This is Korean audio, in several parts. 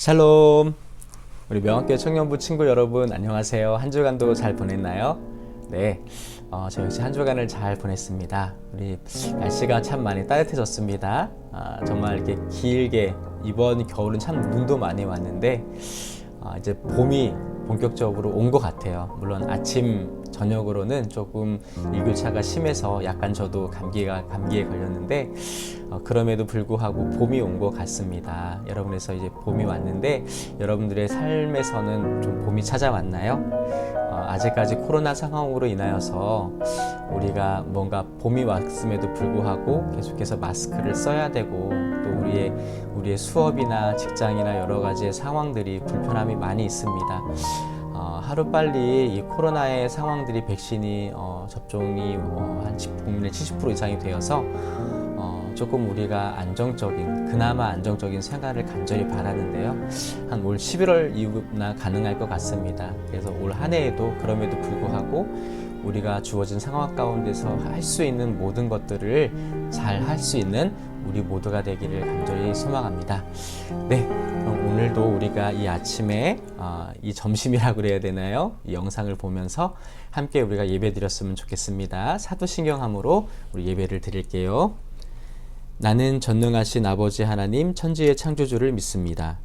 샬롬! 우리 명학교 청년부 친구 여러분 안녕하세요. 한 주간도 잘 보냈나요? 네, 저 역시 한 주간을 잘 보냈습니다. 우리 날씨가 참 많이 따뜻해졌습니다. 정말 이렇게 길게 이번 겨울은 참 눈도 많이 왔는데 이제 봄이 본격적으로 온 것 같아요. 물론 아침 저녁으로는 조금 일교차가 심해서 약간 저도 감기에 걸렸는데 그럼에도 불구하고 봄이 온 것 같습니다. 여러분에서 이제 봄이 왔는데 여러분들의 삶에서는 좀 봄이 찾아왔나요? 아직까지 코로나 상황으로 인하여서 우리가 뭔가 봄이 왔음에도 불구하고 계속해서 마스크를 써야 되고 또 우리의 수업이나 직장이나 여러 가지의 상황들이 불편함이 많이 있습니다. 하루빨리 이 코로나의 상황들이 백신이 접종이 한 국민의 70% 이상이 되어서 조금 우리가 그나마 안정적인 생활을 간절히 바라는데요. 한 올 11월 이후나 가능할 것 같습니다. 그래서 올 한 해에도 그럼에도 불구하고 우리가 주어진 상황 가운데서 할 수 있는 모든 것들을 잘 할 수 있는 우리 모두가 되기를 간절히 소망합니다. 네, 그럼 오늘도 우리가 이 아침에 이 점심이라고 그래야 되나요? 이 영상을 보면서 함께 우리가 예배 드렸으면 좋겠습니다. 사도신경함으로 우리 예배를 드릴게요. 나는 전능하신 아버지 하나님 천지의 창조주를 믿습니다.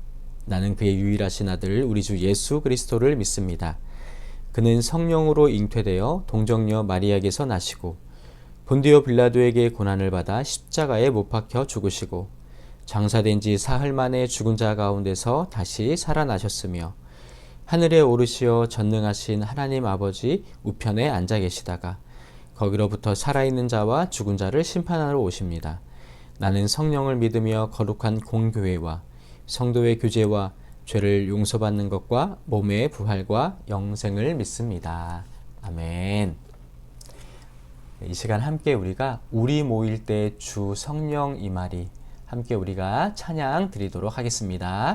나는 그의 유일하신 아들 우리 주 예수 그리스도를 믿습니다. 그는 성령으로 잉태되어 동정녀 마리아에게서 나시고 본디오 빌라도에게 고난을 받아 십자가에 못 박혀 죽으시고 장사된 지 사흘 만에 죽은 자 가운데서 다시 살아나셨으며 하늘에 오르시어 전능하신 하나님 아버지 우편에 앉아 계시다가 거기로부터 살아있는 자와 죽은 자를 심판하러 오십니다. 나는 성령을 믿으며 거룩한 공교회와 성도의 교제와 죄를 용서받는 것과 몸의 부활과 영생을 믿습니다. 아멘. 이 시간 함께 우리가 우리 모일 때 주 성령 임하리 함께 우리가 찬양 드리도록 하겠습니다.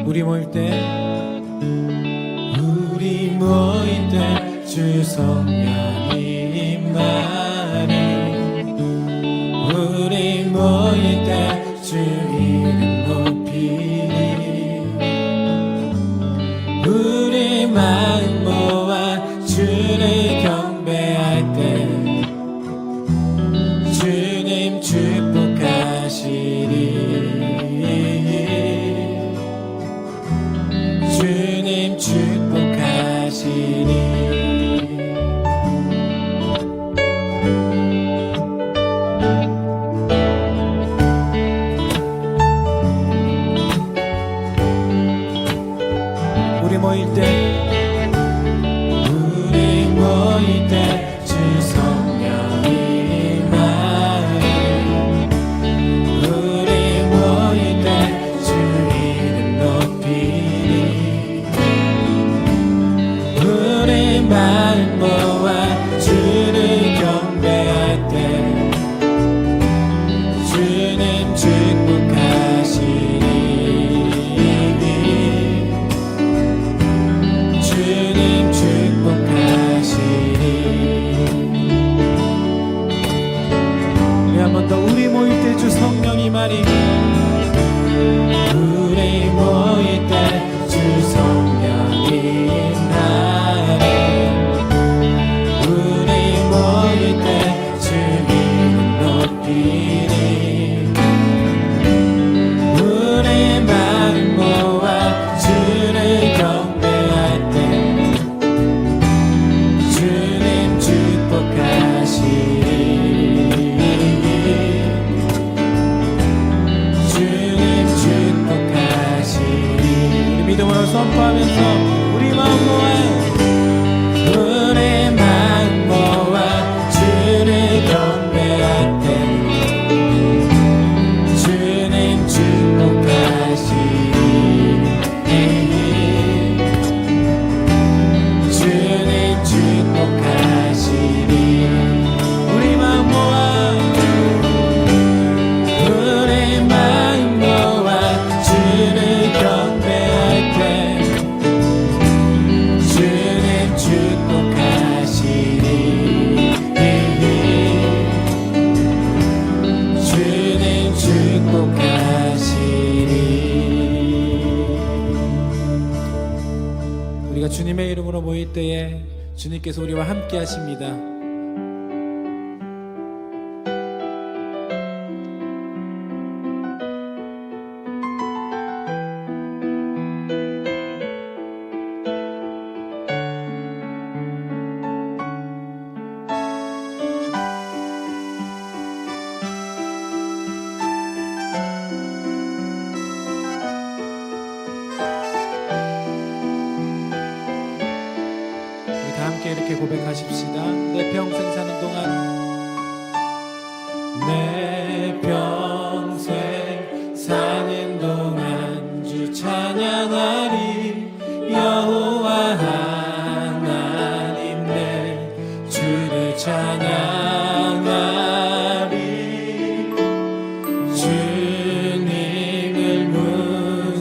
우리 모일 때 주 성령이 임하리 우리 모일 때 주 이름 높이리 우리 마음 모아 주를 경배할 때 주님 축복하시리 주님 축복하시리 우리 모일 때 주 성령이 임하리 우리 모일 때 주 이름 높이리 우리 마음 모아 주를 경배할 때 주님 축복하시리 주님 축복하시리 우리 한 번 더 우리 모일 때 주 성령이 임하리 우리 모일 때 주 성령이 임하리 우리 모일 때 주 이름 높이리 우리 마음 모아 주를 경배할 때 주님 축복하시리 주님 축복하시리 우리 믿음으로 선포하면서 우리 마음 모아 우리 마음 모아 주를 경배할 때 주님 축복하시리 주님 축복하시리 우리 마음 모아 모일 때에 주님께서 우리와 함께 하십니다. 함께 이렇게 고백하십시다. 내 평생 사는 동안, 내 평생 사는 동안 주 찬양하리. 여호와 하나님 내 주를 찬양하리. 주님을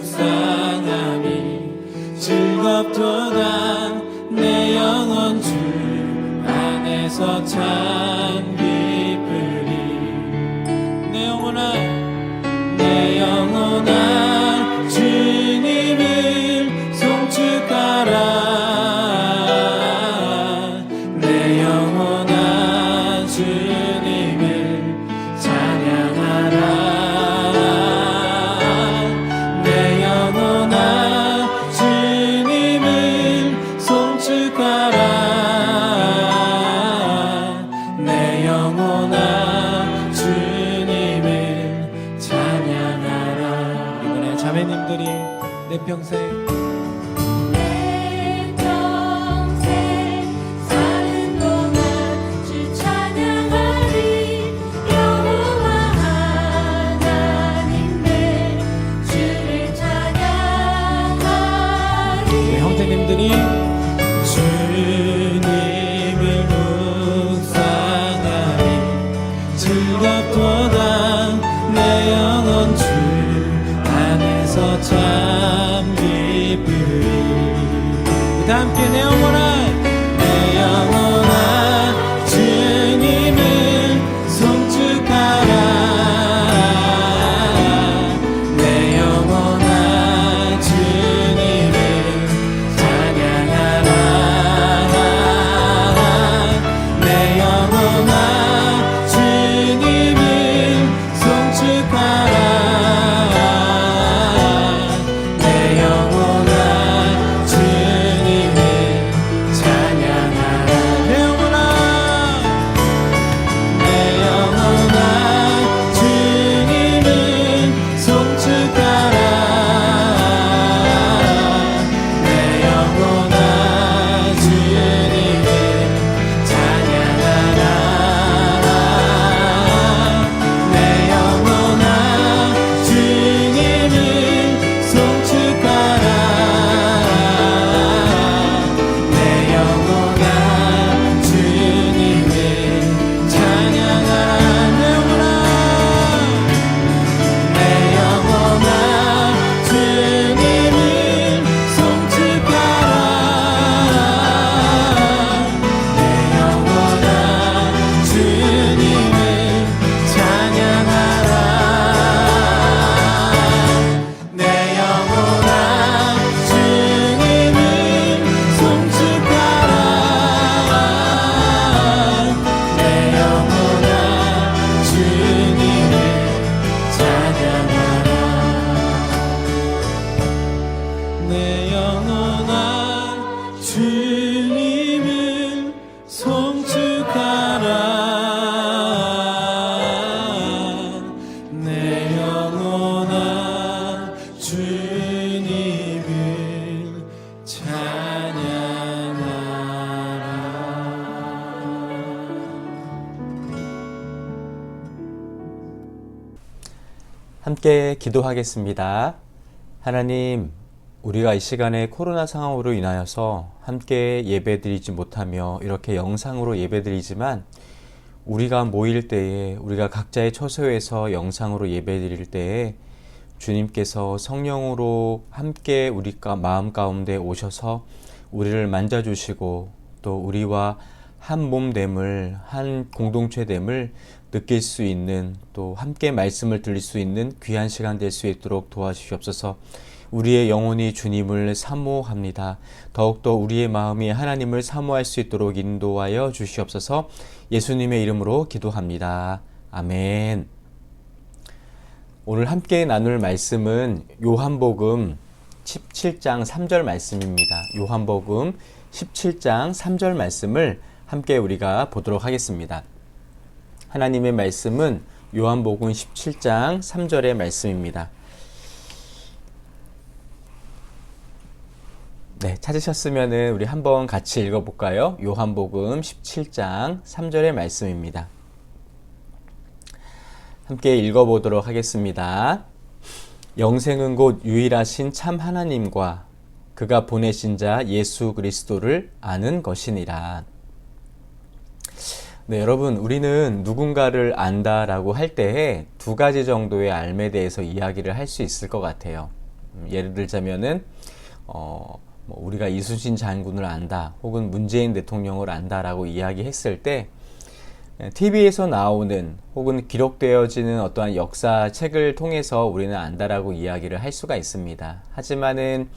묵상하니 즐겁도다. 내 영혼 주 안에서 참 기쁘리. 내 영혼아, 내 영혼아 주님을 송축하라. 내 영혼아 주님을 찬양하라. 내 영혼아 주님을 송축하라. 내 영혼아 주님을 찬양하라. 이번에 자매님들이 내 평생 내 평생 사는 동안 주 찬양하리. 여호와 하나님 내 주를 찬양하리. 우리 형제님들이 주님을 묵상하니 즐겁도다. 내 영혼 주 안에서 참 기쁘리. 다 함께 내 영혼아, 내 영혼아 주님을 송축하라. 내 영혼아 주님을 찬양하라. 내 영혼아 주님을 송축하라. 내 영혼아 주님을 찬양하라. 내 영혼아, 내 영혼아 주님을 송축하라. 내 영혼아 주님을 찬양하라. 내 영혼아 주님을 송축하라. 내 영혼아 주님을 찬양하라. 내 영혼아 주님을 송축하라. 내 영혼아 주님을 찬양하라. 내 영혼아 주님을 송축하라. 내 영혼아 주님을 찬양하라. 내 영혼아 주님을 송축하라. 내 영혼아 주님을 찬양하라. 함께 기도하겠습니다. 하나님, 우리가 이 시간에 코로나 상황으로 인하여서 함께 예배드리지 못하며 이렇게 영상으로 예배드리지만 우리가 모일 때에, 우리가 각자의 처소에서 영상으로 예배드릴 때에 주님께서 성령으로 함께 우리가 마음 가운데 오셔서 우리를 만져주시고 또 우리와 한 몸됨을, 한 공동체됨을 느낄 수 있는, 또 함께 말씀을 들릴 수 있는 귀한 시간 될 수 있도록 도와주시옵소서. 우리의 영혼이 주님을 사모합니다. 더욱더 우리의 마음이 하나님을 사모할 수 있도록 인도하여 주시옵소서. 예수님의 이름으로 기도합니다. 아멘. 오늘 함께 나눌 말씀은 요한복음 17장 3절 말씀입니다. 요한복음 17장 3절 말씀을 함께 우리가 보도록 하겠습니다. 하나님의 말씀은 요한복음 17장 3절의 말씀입니다. 네, 찾으셨으면 우리 한번 같이 읽어볼까요? 요한복음 17장 3절의 말씀입니다. 함께 읽어보도록 하겠습니다. 영생은 곧 유일하신 참 하나님과 그가 보내신 자 예수 그리스도를 아는 것이니라. 네, 여러분, 우리는 누군가를 안다라고 할 때에 두 가지 정도의 알에 대해서 이야기를 할 수 있을 것 같아요. 예를 들자면은 우리가 이순신 장군을 안다, 혹은 문재인 대통령을 안다라고 이야기했을 때 TV에서 나오는 혹은 기록되어지는 어떠한 역사책을 통해서 우리는 안다라고 이야기를 할 수가 있습니다. 하지만은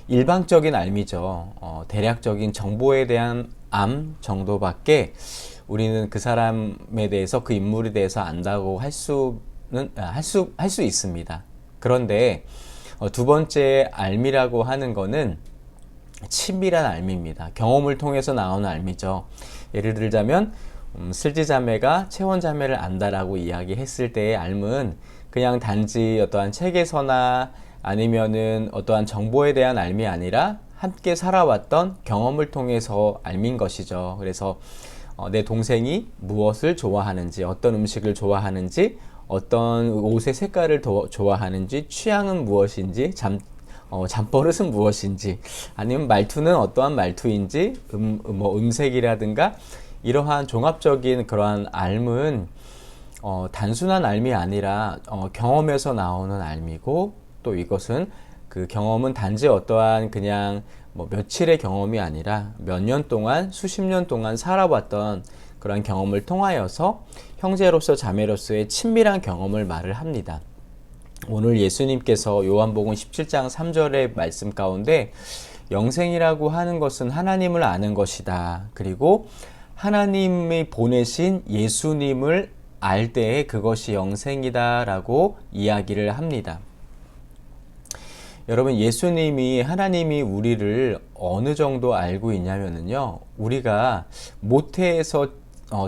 일방적인 알미죠. 대략적인 정보에 대한 암 정도밖에 우리는 그 사람에 대해서, 그 인물에 대해서 안다고 할 수 있습니다. 그런데 두 번째 알미라고 하는 거는 친밀한 알미입니다. 경험을 통해서 나오는 알미죠. 예를 들자면 슬지자매가 채원자매를 안다라고 이야기했을 때의 알은 그냥 단지 어떠한 책에서나 아니면은 어떠한 정보에 대한 알미 아니라 함께 살아왔던 경험을 통해서 알민 것이죠. 그래서 내 동생이 무엇을 좋아하는지, 어떤 음식을 좋아하는지, 어떤 옷의 색깔을 더 좋아하는지, 취향은 무엇인지, 잠버릇은 무엇인지, 아니면 말투는 어떠한 말투인지, 음색이라든가 이러한 종합적인 그러한 알은 단순한 알미 아니라 경험에서 나오는 알미고, 또 이것은 그 경험은 단지 어떠한 그냥 며칠의 경험이 아니라 몇 년 동안, 수십 년 동안 살아왔던 그런 경험을 통하여서 형제로서 자매로서의 친밀한 경험을 말을 합니다. 오늘 예수님께서 요한복음 17장 3절의 말씀 가운데 영생이라고 하는 것은 하나님을 아는 것이다. 그리고 하나님이 보내신 예수님을 알 때에 그것이 영생이다 라고 이야기를 합니다. 여러분, 예수님이, 하나님이 우리를 어느 정도 알고 있냐면요, 우리가 모태에서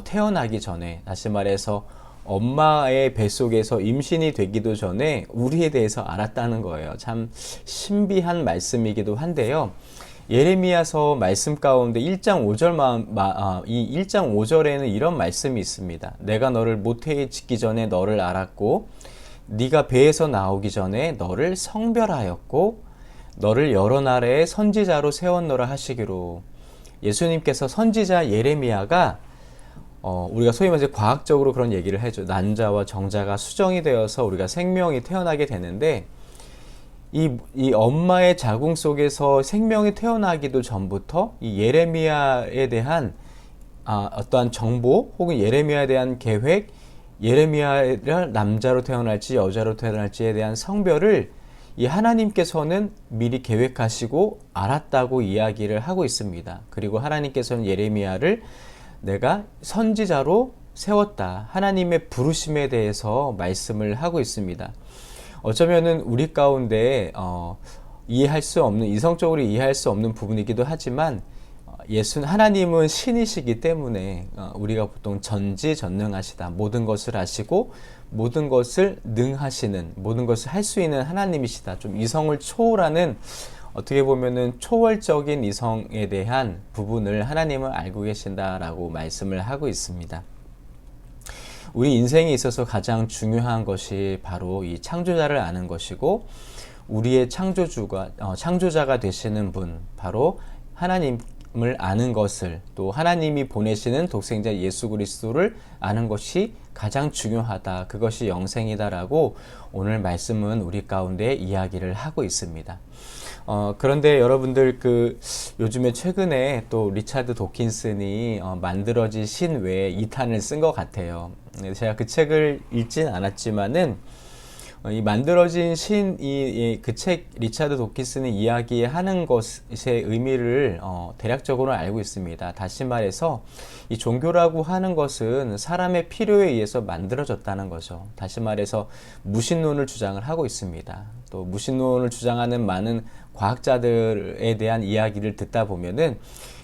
태어나기 전에, 다시 말해서 엄마의 뱃속에서 임신이 되기도 전에 우리에 대해서 알았다는 거예요. 참 신비한 말씀이기도 한데요. 예레미야서 말씀 가운데 1장 5절에는 이런 말씀이 있습니다. 내가 너를 모태에 짓기 전에 너를 알았고, 네가 배에서 나오기 전에 너를 성별하였고, 너를 여러 나라의 선지자로 세웠노라 하시기로. 예수님께서 선지자 예레미야가 우리가 소위 말해서 과학적으로 그런 얘기를 해줘. 난자와 정자가 수정이 되어서 우리가 생명이 태어나게 되는데, 이 엄마의 자궁 속에서 생명이 태어나기도 전부터 이 예레미야에 대한 어떠한 정보, 혹은 예레미야에 대한 계획, 예레미야를 남자로 태어날지 여자로 태어날지에 대한 성별을 이 하나님께서는 미리 계획하시고 알았다고 이야기를 하고 있습니다. 그리고 하나님께서는 예레미야를 내가 선지자로 세웠다, 하나님의 부르심에 대해서 말씀을 하고 있습니다. 어쩌면은 우리 가운데 이해할 수 없는, 이성적으로 이해할 수 없는 부분이기도 하지만, 하나님은 신이시기 때문에 우리가 보통 전지전능하시다, 모든 것을 아시고 모든 것을 능하시는, 모든 것을 할 수 있는 하나님이시다, 좀 이성을 초월하는, 어떻게 보면은 초월적인 이성에 대한 부분을 하나님은 알고 계신다라고 말씀을 하고 있습니다. 우리 인생에 있어서 가장 중요한 것이 바로 이 창조자를 아는 것이고, 우리의 창조자가 되시는 분, 바로 하나님을 아는 것을, 또 하나님이 보내시는 독생자 예수 그리스도를 아는 것이 가장 중요하다, 그것이 영생이다라고 오늘 말씀은 우리 가운데 이야기를 하고 있습니다. 그런데 여러분들, 요즘에 최근에 또 리차드 도킨슨이 만들어진 신 외에 2탄을 쓴 것 같아요. 제가 그 책을 읽진 않았지만은 이 만들어진 그 책 리차드 도키슨의 이야기에 하는 것의 의미를 대략적으로 알고 있습니다. 다시 말해서 이 종교라고 하는 것은 사람의 필요에 의해서 만들어졌다는 거죠. 다시 말해서 무신론을 주장을 하고 있습니다. 또 무신론을 주장하는 많은 과학자들에 대한 이야기를 듣다 보면은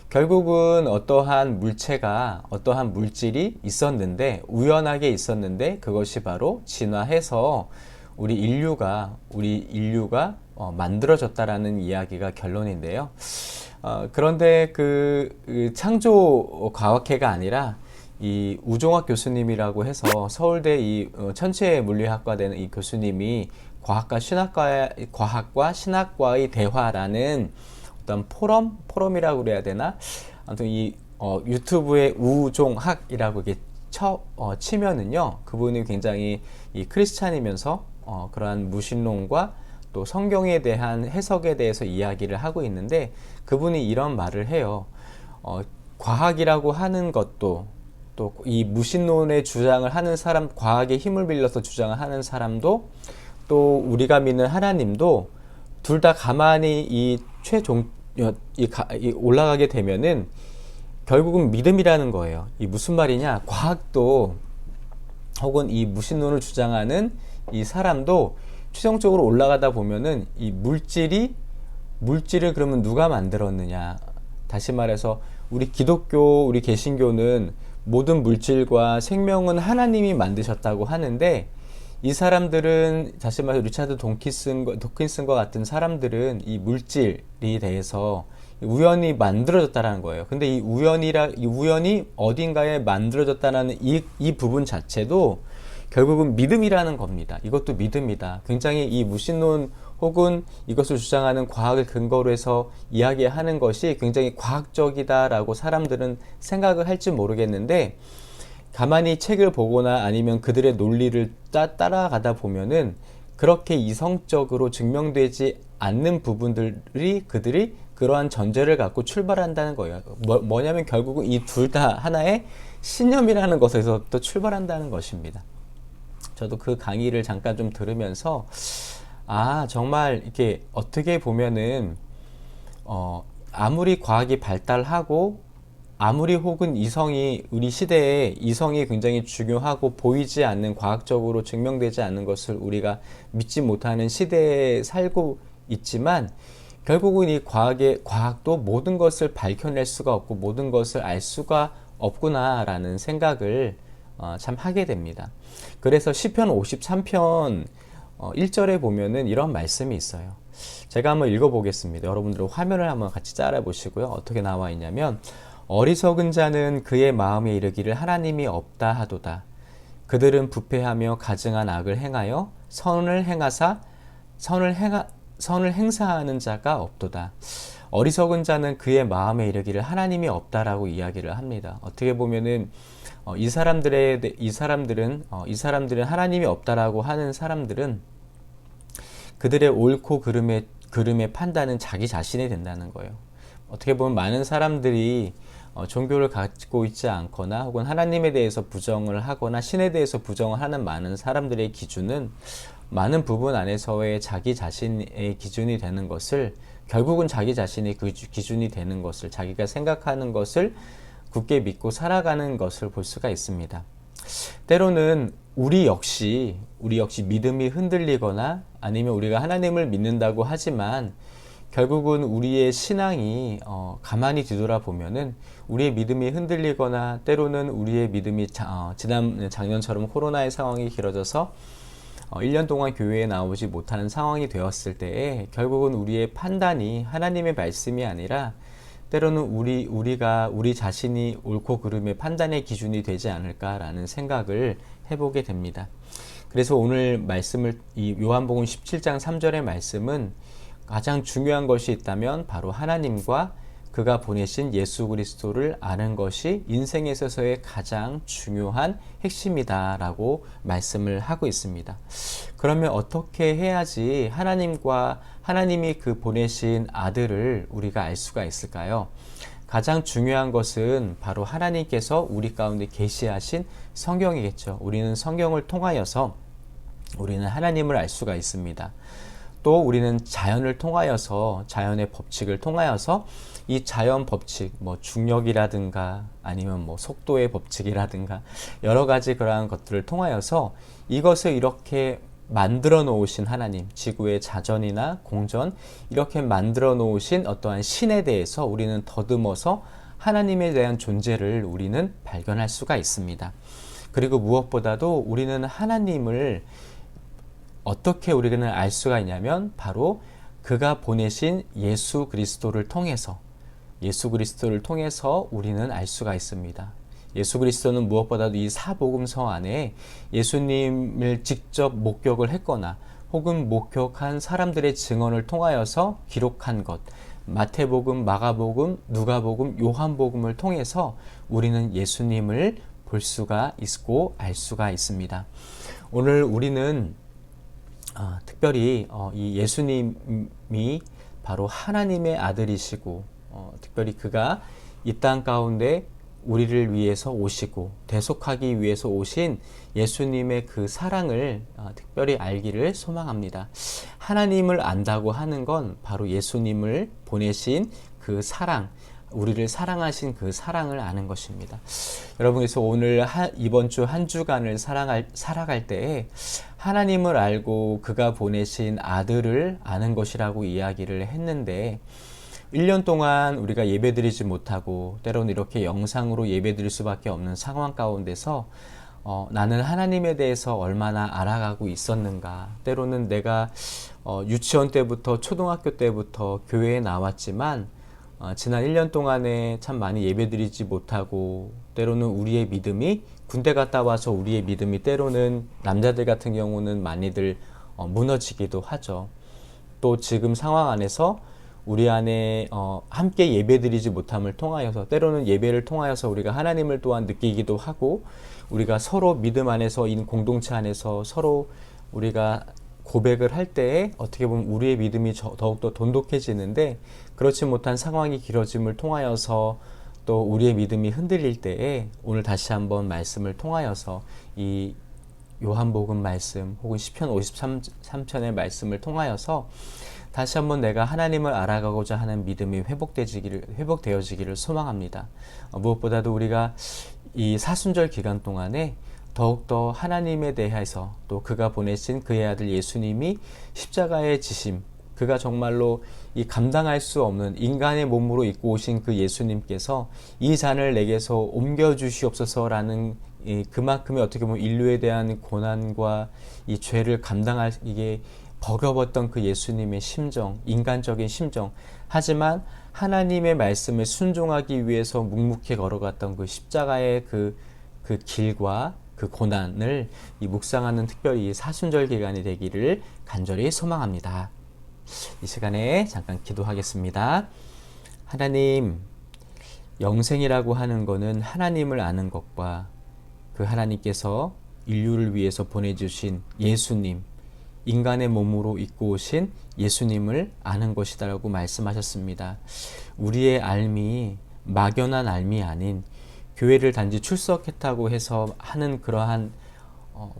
결국은 어떠한 물체가, 어떠한 물질이 있었는데, 우연하게 있었는데, 그것이 바로 진화해서 우리 인류가 만들어졌다라는 이야기가 결론인데요. 그런데 그 창조 과학회가 아니라 이 우종학 교수님이라고 해서 서울대 이 천체 물리학과 되는 이 교수님이 과학과 신학과의 대화라는 어떤 포럼이라고 그래야 되나? 아무튼 이 유튜브에 우종학이라고 이렇게 치면은요, 그분이 굉장히 이 크리스찬이면서 그러한 무신론과 또 성경에 대한 해석에 대해서 이야기를 하고 있는데, 그분이 이런 말을 해요. 과학이라고 하는 것도, 또 이 무신론의 주장을 하는 사람, 과학의 힘을 빌려서 주장을 하는 사람도, 또 우리가 믿는 하나님도 둘 다 가만히 이 올라가게 되면은 결국은 믿음이라는 거예요. 이 무슨 말이냐? 과학도 혹은 이 무신론을 주장하는 이 사람도 최종적으로 올라가다 보면은 이 물질을 그러면 누가 만들었느냐? 다시 말해서 우리 기독교, 우리 개신교는 모든 물질과 생명은 하나님이 만드셨다고 하는데, 이 사람들은 다시 말해서 리차드 도킨슨과 같은 사람들은 이 물질에 대해서 우연히 만들어졌다라는 거예요. 근데 이 우연이 어딘가에 만들어졌다라는 이 부분 자체도 결국은 믿음이라는 겁니다. 이것도 믿음이다. 굉장히 이 무신론 혹은 이것을 주장하는 과학을 근거로 해서 이야기하는 것이 굉장히 과학적이다라고 사람들은 생각을 할지 모르겠는데, 가만히 책을 보거나 아니면 그들의 논리를 따라가다 보면은 그렇게 이성적으로 증명되지 않는 부분들이 그들이 그러한 전제를 갖고 출발한다는 거예요. 뭐냐면 결국은 이 둘 다 하나의 신념이라는 것에서 또 출발한다는 것입니다. 저도 그 강의를 잠깐 좀 들으면서 정말 이렇게 어떻게 보면은 아무리 과학이 발달하고 아무리 혹은 우리 시대에 이성이 굉장히 중요하고 보이지 않는, 과학적으로 증명되지 않는 것을 우리가 믿지 못하는 시대에 살고 있지만, 결국은 이 과학도 모든 것을 밝혀낼 수가 없고 모든 것을 알 수가 없구나라는 생각을 참 하게 됩니다. 그래서 시편 53편 1절에 보면은 이런 말씀이 있어요. 제가 한번 읽어보겠습니다. 여러분들 화면을 한번 같이 따라 보시고요. 어떻게 나와 있냐면, 어리석은 자는 그의 마음에 이르기를 하나님이 없다 하도다. 그들은 부패하며 가증한 악을 행하여 선을 행사하는 자가 없도다. 어리석은 자는 그의 마음에 이르기를 하나님이 없다라고 이야기를 합니다. 어떻게 보면은 이 사람들은 하나님이 없다라고 하는 사람들은 그들의 옳고 그름의 판단은 자기 자신이 된다는 거예요. 어떻게 보면 많은 사람들이 종교를 갖고 있지 않거나 혹은 하나님에 대해서 부정을 하거나 신에 대해서 부정을 하는 많은 사람들의 기준은 많은 부분 안에서의 자기 자신의 기준이 되는 것을, 결국은 자기 자신의 그 기준이 되는 것을, 자기가 생각하는 것을 굳게 믿고 살아가는 것을 볼 수가 있습니다. 때로는 우리 역시 믿음이 흔들리거나 아니면 우리가 하나님을 믿는다고 하지만 결국은 우리의 신앙이 가만히 뒤돌아보면은 우리의 믿음이 흔들리거나, 때로는 우리의 믿음이 작년처럼 코로나의 상황이 길어져서 1년 동안 교회에 나오지 못하는 상황이 되었을 때에 결국은 우리의 판단이 하나님의 말씀이 아니라 때로는 우리 자신이 옳고 그름의 판단의 기준이 되지 않을까라는 생각을 해보게 됩니다. 그래서 오늘 말씀을, 이 요한복음 17장 3절의 말씀은 가장 중요한 것이 있다면 바로 하나님과 그가 보내신 예수 그리스도를 아는 것이 인생에 있어서의 가장 중요한 핵심이다라고 말씀을 하고 있습니다. 그러면 어떻게 해야지 하나님이 그 보내신 아들을 우리가 알 수가 있을까요? 가장 중요한 것은 바로 하나님께서 우리 가운데 계시하신 성경이겠죠. 우리는 성경을 통하여서 우리는 하나님을 알 수가 있습니다. 또 우리는 자연을 통하여서, 자연의 법칙을 통하여서 이 자연 법칙, 뭐 중력이라든가 아니면 뭐 속도의 법칙이라든가 여러 가지 그러한 것들을 통하여서 이것을 이렇게 만들어 놓으신 하나님, 지구의 자전이나 공전 이렇게 만들어 놓으신 어떠한 신에 대해서 우리는 더듬어서 하나님에 대한 존재를 우리는 발견할 수가 있습니다. 그리고 무엇보다도 우리는 하나님을 어떻게 우리는 알 수가 있냐면 바로 그가 보내신 예수 그리스도를 통해서 우리는 알 수가 있습니다. 예수 그리스도는 무엇보다도 이 사복음서 안에 예수님을 직접 목격을 했거나 혹은 목격한 사람들의 증언을 통하여서 기록한 것, 마태복음, 마가복음, 누가복음, 요한복음을 통해서 우리는 예수님을 볼 수가 있고 알 수가 있습니다. 오늘 우리는 특별히 이 예수님이 바로 하나님의 아들이시고 특별히 그가 이 땅 가운데 우리를 위해서 오시고 대속하기 위해서 오신 예수님의 그 사랑을 특별히 알기를 소망합니다. 하나님을 안다고 하는 건 바로 예수님을 보내신 그 사랑, 우리를 사랑하신 그 사랑을 아는 것입니다. 여러분, 그래서 오늘 이번 주 한 주간을 살아갈 때에 하나님을 알고 그가 보내신 아들을 아는 것이라고 이야기를 했는데 1년 동안 우리가 예배드리지 못하고 때로는 이렇게 영상으로 예배드릴 수밖에 없는 상황 가운데서 나는 하나님에 대해서 얼마나 알아가고 있었는가. 때로는 내가 유치원 때부터 초등학교 때부터 교회에 나왔지만 지난 1년 동안에 참 많이 예배드리지 못하고 때로는 우리의 믿음이 군대 갔다 와서 우리의 믿음이 때로는 남자들 같은 경우는 많이들 무너지기도 하죠. 또 지금 상황 안에서 우리 안에 함께 예배드리지 못함을 통하여서 때로는 예배를 통하여서 우리가 하나님을 또한 느끼기도 하고 우리가 서로 믿음 안에서 이 공동체 안에서 서로 우리가 고백을 할 때에 어떻게 보면 우리의 믿음이 더욱더 돈독해지는데 그렇지 못한 상황이 길어짐을 통하여서 또 우리의 믿음이 흔들릴 때에 오늘 다시 한번 말씀을 통하여서 이 요한복음 말씀 혹은 시편 53편의 말씀을 통하여서 다시 한번 내가 하나님을 알아가고자 하는 믿음이 회복되어지기를 소망합니다. 무엇보다도 우리가 이 사순절 기간 동안에 더욱더 하나님에 대해서 또 그가 보내신 그의 아들 예수님이 십자가의 지심, 그가 정말로 이 감당할 수 없는 인간의 몸으로 입고 오신 그 예수님께서 이 잔을 내게서 옮겨주시옵소서라는 그만큼의 어떻게 보면 인류에 대한 고난과 이 죄를 감당할 이게 버거웠던 그 예수님의 심정, 인간적인 심정. 하지만 하나님의 말씀에 순종하기 위해서 묵묵히 걸어갔던 그 십자가의 그 길과 그 고난을 이 묵상하는 특별히 사순절 기간이 되기를 간절히 소망합니다. 이 시간에 잠깐 기도하겠습니다. 하나님, 영생이라고 하는 것은 하나님을 아는 것과 그 하나님께서 인류를 위해서 보내주신 예수님, 인간의 몸으로 입고 오신 예수님을 아는 것이다라고 말씀하셨습니다. 우리의 알미, 막연한 알미 아닌 교회를 단지 출석했다고 해서 하는 그러한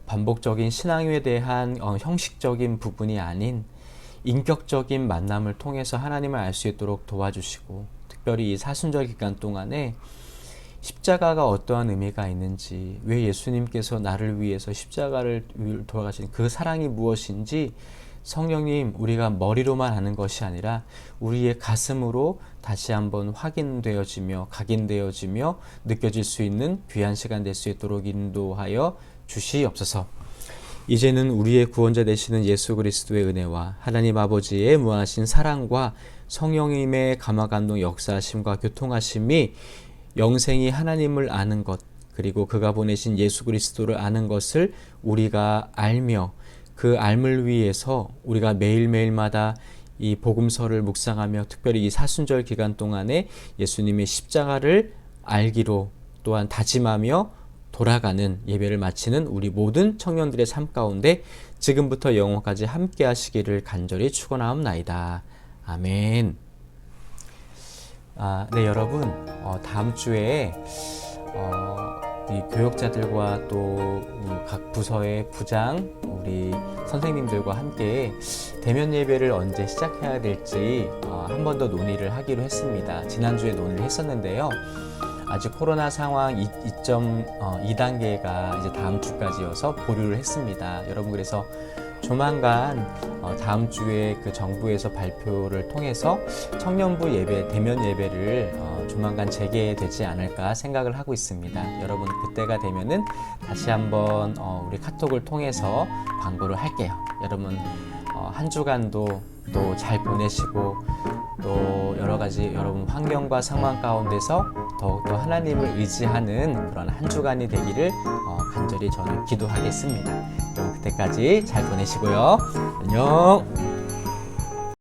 반복적인 신앙에 대한 형식적인 부분이 아닌 인격적인 만남을 통해서 하나님을 알 수 있도록 도와주시고 특별히 이 사순절 기간 동안에 십자가가 어떠한 의미가 있는지, 왜 예수님께서 나를 위해서 십자가를 돌아가신 그 사랑이 무엇인지 성령님, 우리가 머리로만 아는 것이 아니라 우리의 가슴으로 다시 한번 확인되어지며 각인되어지며 느껴질 수 있는 귀한 시간 될 수 있도록 인도하여 주시옵소서. 이제는 우리의 구원자 되시는 예수 그리스도의 은혜와 하나님 아버지의 무한하신 사랑과 성령님의 감화감동 역사하심과 교통하심이 영생이 하나님을 아는 것, 그리고 그가 보내신 예수 그리스도를 아는 것을 우리가 알며 그 알을 위해서 우리가 매일매일마다 이 복음서를 묵상하며 특별히 이 사순절 기간 동안에 예수님의 십자가를 알기로 또한 다짐하며 돌아가는 예배를 마치는 우리 모든 청년들의 삶 가운데 지금부터 영원까지 함께 하시기를 간절히 축원하옵나이다. 아멘. 네, 여러분, 다음 주에 우리 교역자들과 또 각 부서의 부장, 우리 선생님들과 함께 대면 예배를 언제 시작해야 될지 한 번 더 논의를 하기로 했습니다. 지난주에 논의를 했었는데요. 아직 코로나 상황 2.2단계가 이제 다음 주까지여서 보류를 했습니다. 여러분, 그래서 조만간 다음 주에 그 정부에서 발표를 통해서 청년부 예배, 대면 예배를 조만간 재개되지 않을까 생각을 하고 있습니다. 여러분, 그때가 되면은 다시 한번 우리 카톡을 통해서 광고를 할게요. 여러분, 한 주간도 또 잘 보내시고 또 여러 가지 여러분 환경과 상황 가운데서 더욱더 하나님을 의지하는 그런 한 주간이 되기를 간절히 저는 기도하겠습니다. 여러분, 그때까지 잘 보내시고요. 안녕.